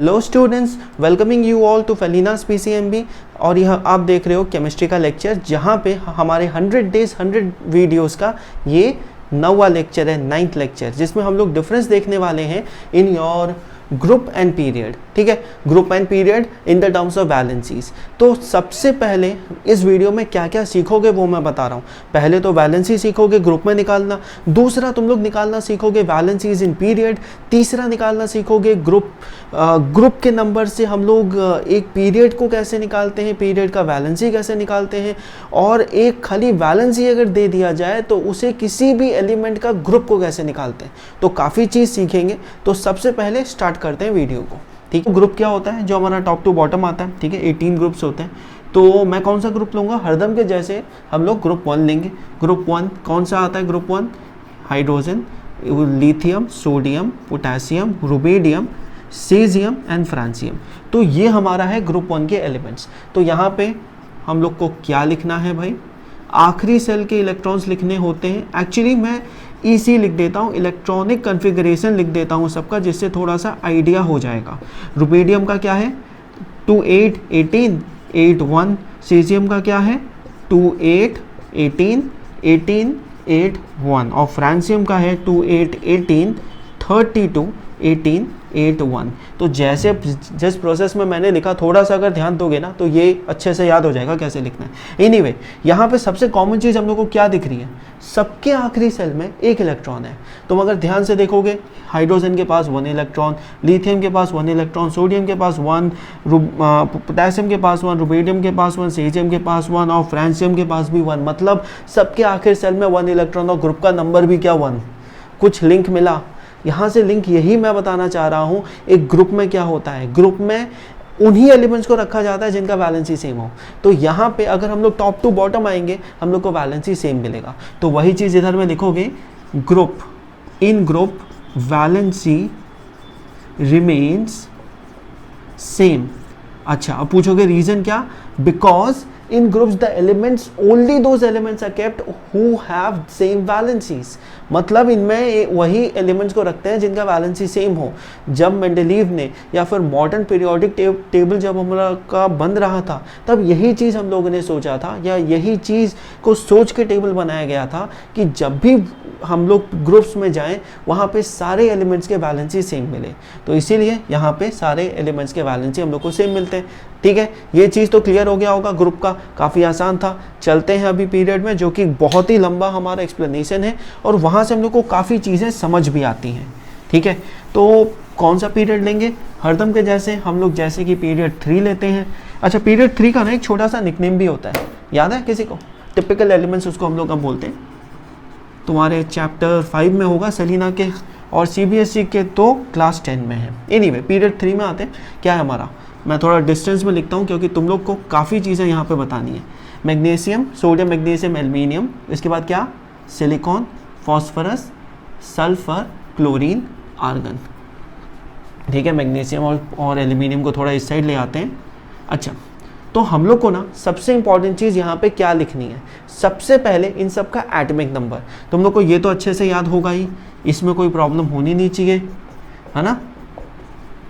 Hello students, welcoming you all to Felinas PCMB. और यह आप देख रहे हो केमिस्ट्री का लेक्चर, जहाँ पे हमारे 100 डेज 100 वीडियोस का ये 9वां लेक्चर है, 9th लेक्चर, जिसमें हम लोग डिफरेंस देखने वाले हैं in your group and period. ठीक है, group and period in the terms of valencies. तो सबसे पहले इस वीडियो में क्या क्या सीखोगे वो मैं बता रहा हूँ। पहले तो वैलेंसी सीखोगे ग्रुप में निकालना, दूसरा तुम लोग निकालना सीखोगे वैलेंसीज इन पीरियड, तीसरा निकालना सीखोगे ग्रुप के नंबर से हम लोग एक पीरियड को कैसे निकालते हैं, पीरियड का वैलेंसी कैसे निकालते हैं, और एक खाली वैलेंसी अगर दे दिया जाए तो उसे किसी भी एलिमेंट का ग्रुप को कैसे निकालते हैं। तो काफ़ी चीज़ सीखेंगे। तो सबसे पहले स्टार्ट करते हैं वीडियो को। ठीक है, ग्रुप क्या होता है, जो हमारा टॉप टू बॉटम आता है। ठीक है, 18 ग्रुप्स होते हैं। तो मैं कौन सा ग्रुप लूँगा, हरदम के जैसे हम लोग ग्रुप 1 लेंगे। ग्रुप 1 कौन सा आता है, group 1 hydrogen, lithium, sodium, potassium, rubidium, caesium and francium. तो ये हमारा है ग्रुप 1 के एलिमेंट्स। तो यहाँ पे हम लोग को क्या लिखना है भाई, आखिरी सेल के इलेक्ट्रॉन्स लिखने होते हैं। एक्चुअली मैं EC लिख देता हूँ, इलेक्ट्रॉनिक कन्फिगरेशन लिख देता हूँ सबका, जिससे थोड़ा सा आइडिया हो जाएगा। रुबीडियम का क्या है 2 8 18 8 1, सीजियम का क्या है 2 8 18 18 8 1, और फ्रांसियम का है 2 8 18 32 18 8 1। तो जैसे जिस प्रोसेस में मैंने लिखा, थोड़ा सा अगर ध्यान दोगे ना तो ये अच्छे से याद हो जाएगा कैसे लिखना है। एनीवे, यहाँ पे सबसे कॉमन चीज़ हम लोग को क्या दिख रही है, सबके आखिरी सेल में एक इलेक्ट्रॉन है। तुम अगर ध्यान से देखोगे, हाइड्रोजन के पास 1 इलेक्ट्रॉन, लिथियम के पास 1 इलेक्ट्रॉन, सोडियम के पास 1, पोटेशियम के पास 1, रुबीडियम के पास 1, सीजियम के पास 1 और फ्रांसियम के पास भी 1। मतलब सबके आखिरी सेल में 1 इलेक्ट्रॉन, और ग्रुप का नंबर भी क्या 1। कुछ लिंक मिला यहाँ से, लिंक यही मैं बताना चाह रहा हूँ। एक ग्रुप में क्या होता है, ग्रुप में उन्हीं एलिमेंट्स को रखा जाता है जिनका वैलेंसी सेम हो। तो यहाँ पे अगर हम लोग टॉप टू बॉटम आएंगे, हम लोग को वैलेंसी सेम मिलेगा। तो वही चीज़ इधर में लिखोगे, group in group valency remains same. अच्छा, अब पूछोगे रीज़न क्या, because in groups the elements, only those elements are kept who have same valencies। मतलब इनमें वही एलिमेंट्स को रखते हैं जिनका वैलेंसी सेम हो। जब मेंडलीव ने या फिर मॉडर्न पीरियोडिक टेबल जब हमारा का बन रहा था, तब यही चीज़ हम लोगों ने सोचा था, या यही चीज़ को सोच के टेबल बनाया गया था कि जब भी हम लोग ग्रुप्स में जाएं, वहाँ पे सारे एलिमेंट्स के वैलेंसी सेम मिले। तो इसीलिए यहाँ पे सारे एलिमेंट्स के वैलेंसी हम लोग को सेम मिलते हैं। ठीक है, ये चीज़ तो क्लियर हो गया होगा। ग्रुप का काफ़ी आसान था। चलते हैं अभी पीरियड में, जो कि बहुत ही लंबा हमारा एक्सप्लेनेशन है, और वहाँ से हम लोग को काफ़ी चीज़ें समझ भी आती हैं। ठीक है, तो कौन सा पीरियड लेंगे, हरदम के जैसे हम लोग जैसे कि पीरियड 3 लेते हैं। अच्छा, पीरियड 3 का ना एक छोटा सा निकनेम भी होता है, याद है किसी को, टिपिकल एलिमेंट्स उसको हम लोग अब बोलते हैं। तुम्हारे चैप्टर 5 में होगा सेलिना के, और CBSE के तो क्लास 10 में है। एनीवे, पीरियड 3 में आते हैं। क्या है हमारा, मैं थोड़ा डिस्टेंस में लिखता हूँ क्योंकि तुम लोग को काफ़ी चीज़ें यहाँ पे बतानी है। मैग्नीशियम, सोडियम, मैग्नीशियम, एल्युमिनियम, इसके बाद क्या, silicon, phosphorus, sulphur, chlorine, argon. ठीक है, मैग्नीशियम और एल्युमिनियम को थोड़ा इस साइड ले आते हैं। अच्छा, तो हम लोग को ना सबसे इंपॉर्टेंट चीज़ यहाँ पे क्या लिखनी है, सबसे पहले इन सब का एटॉमिक नंबर। तुम लोग को ये तो अच्छे से याद होगा ही, इसमें कोई प्रॉब्लम होनी नहीं चाहिए, है ना।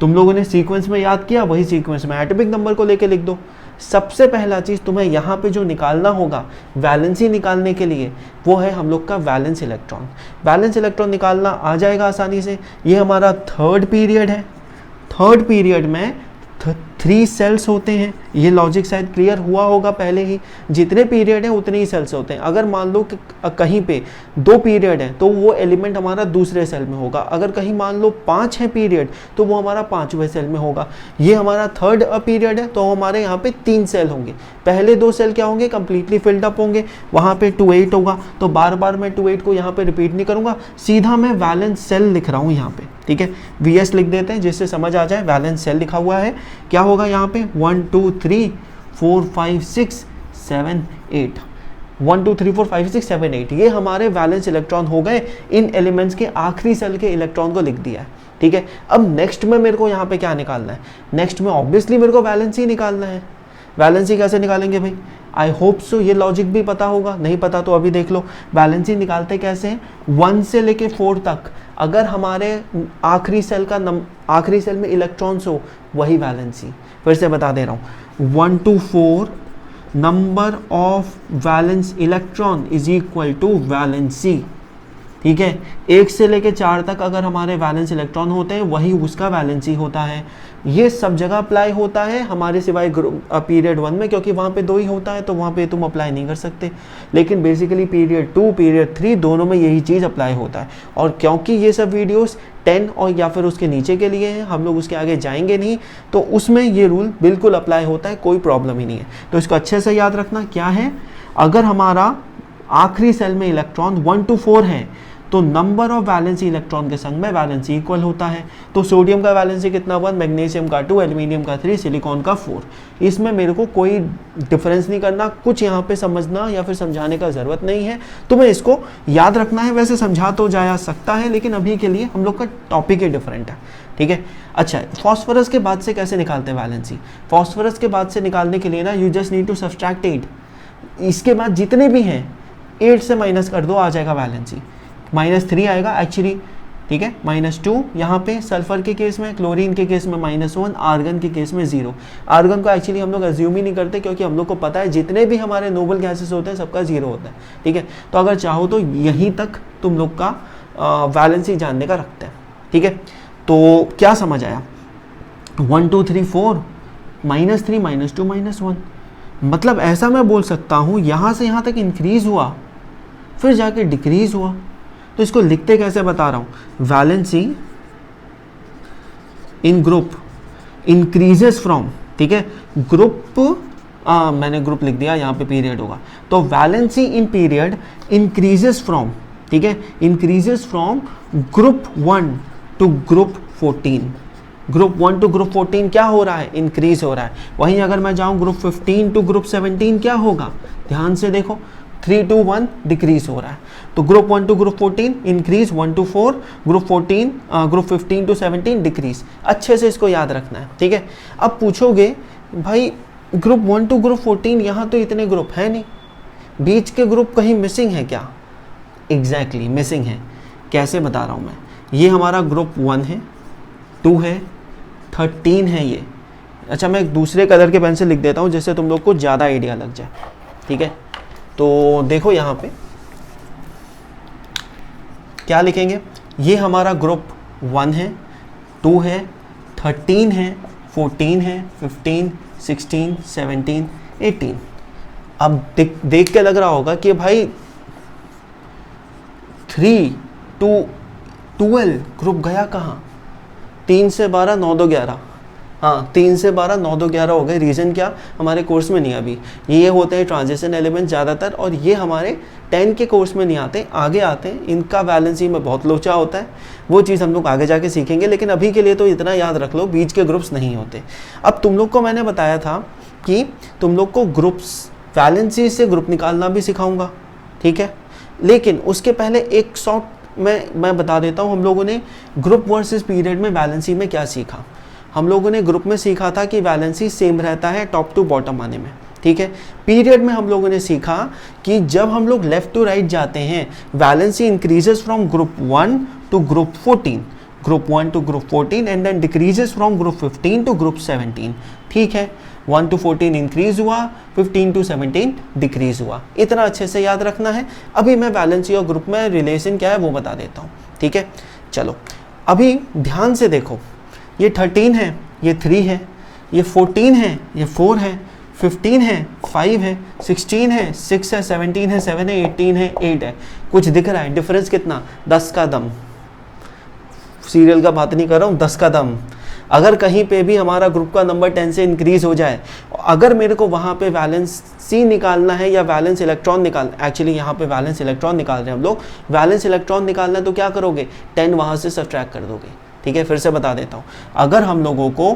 तुम लोगों ने सीक्वेंस में याद किया, वही सीक्वेंस में एटॉमिक नंबर को लेके लिख दो। सबसे पहला चीज़ तुम्हें यहाँ पे जो निकालना होगा वैलेंसी निकालने के लिए, वो है हम लोग का वैलेंस इलेक्ट्रॉन। वैलेंस इलेक्ट्रॉन निकालना आ जाएगा आसानी से। ये हमारा 3rd पीरियड है। 3rd पीरियड में 3 सेल्स होते हैं। ये लॉजिक शायद क्लियर हुआ होगा पहले ही, जितने पीरियड है उतने ही सेल्स होते हैं। अगर मान लो कि कहीं पे 2 पीरियड है तो वो एलिमेंट हमारा दूसरे सेल में होगा। अगर कहीं मान लो 5 है पीरियड तो वो हमारा 5वें सेल में होगा। ये हमारा 3rd पीरियड है, तो हमारे यहाँ पे 3 सेल होंगे। पहले 2 सेल क्या होंगे, कंप्लीटली फिल्ड अप होंगे, वहाँ पे 2 8 होगा। तो बार बार मैं 2 8 को यहाँ पे रिपीट नहीं करूँगा, सीधा मैं वैलेंस सेल लिख रहा हूँ यहाँ पे। ठीक है, VS लिख देते हैं जिससे समझ आ जाए। वैलेंस सेल लिखा हुआ है, क्या होगा यहाँ पे 1 2 3 4 5 6 7 8, 1 2 3 4 5 6 7 8, ये हमारे वैलेंस इलेक्ट्रॉन हो गए। इन एलिमेंट्स के आखिरी सेल के इलेक्ट्रॉन को लिख दिया है। ठीक है, अब नेक्स्ट में मेरे को यहाँ पे क्या निकालना है, नेक्स्ट में ऑब्वियसली मेरे को वैलेंसी निकालना है। वैलेंसी कैसे निकालेंगे भाई, आई होप सो ये लॉजिक भी पता होगा, नहीं पता तो अभी देख लो। वैलेंसी निकालते कैसे हैं, 1 से लेके 4 तक अगर हमारे आखिरी सेल का आखिरी सेल में इलेक्ट्रॉन्स हो वही वैलेंसी। फिर से बता दे रहा हूँ, 1 to 4 number of valence electron is equal to valency. ठीक है, 1 से लेके 4 तक अगर हमारे वैलेंस इलेक्ट्रॉन होते हैं वही उसका वैलेंसी होता है। ये सब जगह अप्लाई होता है हमारे सिवाय पीरियड 1 में, क्योंकि वहाँ पे 2 ही होता है तो वहाँ पे तुम अप्लाई नहीं कर सकते। लेकिन बेसिकली पीरियड 2 पीरियड 3 दोनों में यही चीज़ अप्लाई होता है। और क्योंकि ये सब वीडियोस 10 और या फिर उसके नीचे के लिए हैं, हम लोग उसके आगे जाएंगे नहीं, तो उसमें ये रूल बिल्कुल अप्लाई होता है, कोई प्रॉब्लम ही नहीं है। तो इसको अच्छे से याद रखना। क्या है, अगर हमारा आखिरी सेल में इलेक्ट्रॉन 1 to 4 है तो नंबर ऑफ वैलेंसी इलेक्ट्रॉन के संग में वैलेंसी इक्वल होता है। तो सोडियम का वैलेंसी कितना 1, मैग्नीशियम का 2, एल्यूमिनियम का 3, सिलिकॉन का 4। इसमें मेरे को कोई डिफरेंस नहीं करना, कुछ यहाँ पे समझना या फिर समझाने का ज़रूरत नहीं है, तुम्हें इसको याद रखना है। वैसे समझा तो जाया सकता है लेकिन अभी के लिए हम लोग का टॉपिक ही डिफरेंट है। ठीक है, अच्छा, फॉस्फोरस के बाद से कैसे निकालते हैं वैलेंसी? फॉस्फोरस के बाद से निकालने के लिए ना you just need to subtract 8। इसके बाद जितने भी हैं 8 से माइनस कर दो, आ जाएगा वैलेंसी। -3 आएगा एक्चुअली। ठीक है, -2 यहाँ पे सल्फर के केस में, क्लोरीन के केस में -1, आर्गन के केस में 0। आर्गन को एक्चुअली हम लोग अज्यूम ही नहीं करते क्योंकि हम लोग को पता है जितने भी हमारे नोबल गैसेस होते हैं सबका 0 होता है। ठीक है, तो अगर चाहो तो यहीं तक तुम लोग का वैलेंसी जानने का रखते हैं। ठीक है, तो क्या समझ आया? 1 2 3 4 -3 -2 -1, मतलब ऐसा मैं बोल सकता हूँ यहाँ से यहाँ तक इंक्रीज हुआ फिर जाके डिक्रीज हुआ। तो इसको लिखते कैसे बता रहा हूँ, valency in group increases from, ठीक है, ग्रुप मैंने ग्रुप लिख दिया, यहाँ पे पीरियड होगा, तो valency in period increases from, ठीक है, increases from group 1 to group 14। Group 1 to group 14 क्या हो रहा है, इंक्रीज हो रहा है। वहीं अगर मैं जाऊँ ग्रुप 15 टू ग्रुप 17 क्या होगा, ध्यान से देखो, 3 to 1 डिक्रीज हो रहा है। तो group 1 to group 14 increase, 1 to 4, group 15 to 17 decrease. अच्छे से इसको याद रखना है। ठीक है, अब पूछोगे भाई ग्रुप 1 टू ग्रुप 14 यहाँ तो इतने ग्रुप है नहीं, बीच के ग्रुप कहीं मिसिंग है क्या? एग्जैक्टली मिसिंग है। कैसे बता रहा हूँ मैं, ये हमारा ग्रुप 1 है, 2 है, 13 है ये। अच्छा, मैं एक दूसरे कलर के पेन से लिख देता हूँ जिससे तुम लोग को ज़्यादा आइडिया लग जाए। ठीक है, तो देखो यहाँ पे क्या लिखेंगे, ये हमारा ग्रुप 1 है, 2 है, 13 है, 14 है, 15, 16, 17, 18। अब देख के लग रहा होगा कि भाई 3 to 12 ग्रुप गया कहाँ? 3 से 12 9 2 11, हाँ 3 से 12 9 2 11 हो गए। रीज़न क्या, हमारे कोर्स में नहीं अभी ये होते हैं ट्रांजिशन एलिमेंट ज़्यादातर, और ये हमारे 10 के कोर्स में नहीं आते, आगे आते हैं। इनका वैलेंसी में बहुत लोचा होता है, वो चीज़ हम लोग आगे जाके सीखेंगे, लेकिन अभी के लिए तो इतना याद रख लो, बीच के ग्रुप्स नहीं होते। अब तुम लोग को मैंने बताया था कि तुम लोग को ग्रुप्स वैलेंसी से ग्रुप निकालना भी सिखाऊंगा, ठीक है, लेकिन उसके पहले एक शॉर्ट मैं बता देता हूँ। हम लोगों ने ग्रुप वर्सेस पीरियड में वैलेंसी में क्या सीखा। हम लोगों ने ग्रुप में सीखा था कि वैलेंसी सेम रहता है टॉप टू बॉटम आने में, ठीक है। पीरियड में हम लोगों ने सीखा कि जब हम लोग लेफ्ट टू राइट जाते हैं valency increases from group 1 to group 14, group 1 to group 14 and then decreases from group 15 to group 17, ठीक है। 1 टू 14 इंक्रीज हुआ, 15 टू 17 डिक्रीज हुआ। इतना अच्छे से याद रखना है। अभी मैं वैलेंसी और ग्रुप में रिलेशन क्या है वो बता देता हूँ, ठीक है। चलो अभी ध्यान से देखो, ये 13 है, ये 3 है, ये 14 है, ये 4 है, 15 है, 5 है, 16 है, 6 है, 17 है, 7 है, 18 है, 8 है। कुछ दिख रहा है डिफरेंस कितना? 10 का दम। सीरियल का बात नहीं कर रहा हूँ, 10 का दम। अगर कहीं पे भी हमारा ग्रुप का नंबर 10 से इंक्रीज हो जाए, अगर मेरे को वहाँ पे वैलेंसी निकालना है या वैलेंस इलेक्ट्रॉन निकालना, एक्चुअली यहाँ पे वैलेंस इलेक्ट्रॉन निकाल रहे हैं हम लोग, वैलेंस इलेक्ट्रॉन निकालना है तो क्या करोगे? 10 वहाँ से सब्ट्रैक्ट कर दोगे, ठीक है। फिर से बता देता हूँ, अगर हम लोगों को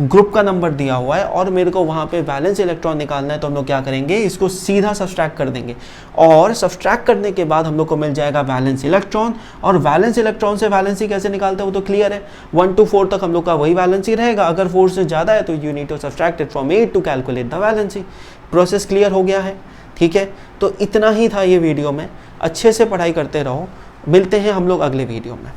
ग्रुप का नंबर दिया हुआ है और मेरे को वहाँ पे वैलेंस इलेक्ट्रॉन निकालना है तो हम लोग क्या करेंगे? इसको सीधा सब्ट्रैक्ट कर देंगे, और सब्ट्रैक्ट करने के बाद हम लोग को मिल जाएगा वैलेंस इलेक्ट्रॉन। और वैलेंस इलेक्ट्रॉन से वैलेंसी कैसे निकालते हैं वो तो क्लियर है, 1 to 4 तक हम लोग का वही वैलेंसी रहेगा। अगर 4 से ज़्यादा है तो you need to subtract it from 8 to calculate the valency. Process clear हो गया है, ठीक है। तो इतना ही था ये वीडियो में, अच्छे से पढ़ाई करते रहो। मिलते हैं हम लोग अगले वीडियो में।